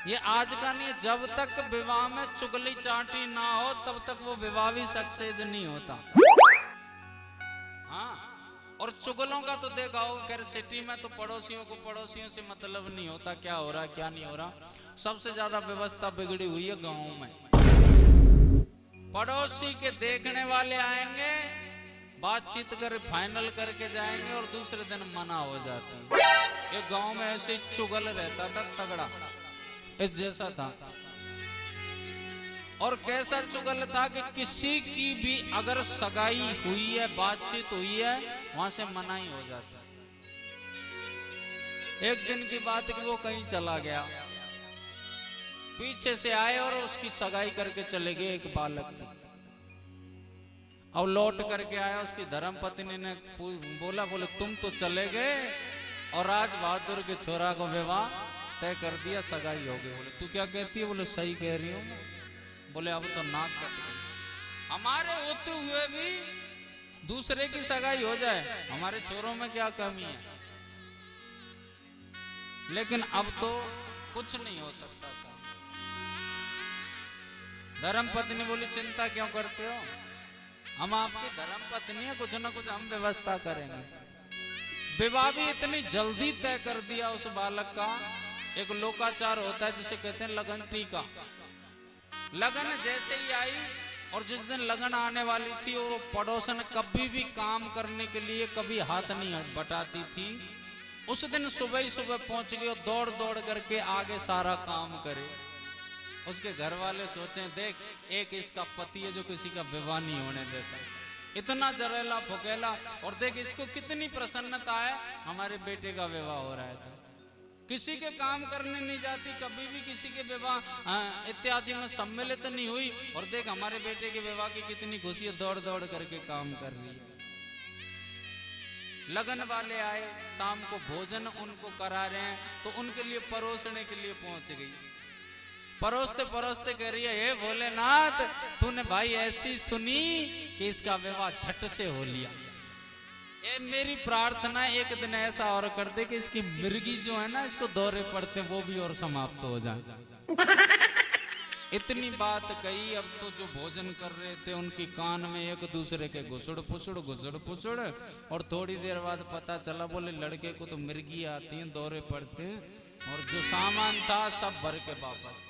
ये आज का नहीं, जब तक विवाह में चुगली चाटी ना हो तब तक वो विवाह भी सक्सेस नहीं होता। हाँ, और चुगलों का तो देखा हो, खैर सिटी में तो पड़ोसियों को पड़ोसियों से मतलब नहीं होता, क्या हो रहा क्या नहीं हो रहा। सबसे ज्यादा व्यवस्था बिगड़ी हुई है गाँव में। पड़ोसी के देखने वाले आएंगे, बातचीत कर फाइनल करके जाएंगे और दूसरे दिन मना हो जाता है। ये गांव में ऐसे चुगल रहता था तगड़ा, इस जैसा था। और कैसा चुगल था कि किसी की भी अगर सगाई हुई है, बातचीत हुई है, वहां से मना ही हो जाता। एक दिन की बात कि वो कहीं चला गया, पीछे से आए और उसकी सगाई करके चले गए एक बालक की। और लौट करके आया, उसकी धर्मपत्नी ने बोले तुम तो चले गए और राज बहादुर के छोरा को विवाह तय कर दिया, सगाई हो गई। बोले तू क्या कहती है? बोले सही कह रही हूँ। बोले अब तो नाक कट गई, हमारे होते हुए भी दूसरे की सगाई हो जाए, हमारे छोरों में क्या कमी है? लेकिन अब तो कुछ नहीं हो सकता सर। धर्मपत्नी बोली चिंता क्यों करते हो, हम आपकी धर्मपत्नी है, कुछ ना कुछ हम व्यवस्था करेंगे। विवाह भी इतनी जल्दी तय कर दिया उस बालक का। एक लोकाचार होता है जिसे कहते हैं लगन टीका। लगन जैसे ही आई और जिस दिन लगन आने वाली थी, वो पड़ोसन कभी भी काम करने के लिए कभी हाथ नहीं बटाती थी। उस दिन सुबह ही सुबह पहुंच गई और दौड़ दौड़ करके आगे सारा काम करे। उसके घर वाले सोचे देख, एक इसका पति है जो किसी का विवाह नहीं होने देता, इतना जरेला फुकेला, और देख इसको कितनी प्रसन्नता है, हमारे बेटे का विवाह हो रहा है। तो किसी के काम करने नहीं जाती, कभी भी किसी के विवाह इत्यादि में सम्मिलित नहीं हुई, और देख हमारे बेटे के विवाह की कितनी खुशी है, दौड़ दौड़ करके काम कर रही है। लगन वाले आए, शाम को भोजन उनको करा रहे हैं, तो उनके लिए परोसने के लिए पहुंच गई। परोसते परोसते कह रही है, हे भोलेनाथ तूने भाई ऐसी सुनी कि इसका विवाह झट से हो लिया। ये मेरी प्रार्थना एक दिन ऐसा और कर दे कि इसकी मिर्गी जो है ना, इसको दौरे पड़ते वो भी और समाप्त हो जाए। इतनी बात कही। अब तो जो भोजन कर रहे थे उनकी कान में एक दूसरे के घुसड़ फुसड़, और थोड़ी देर बाद पता चला बोले लड़के को तो मिर्गी आती हैं, दौरे पड़ते हैं, और जो सामान था सब भर के वापस।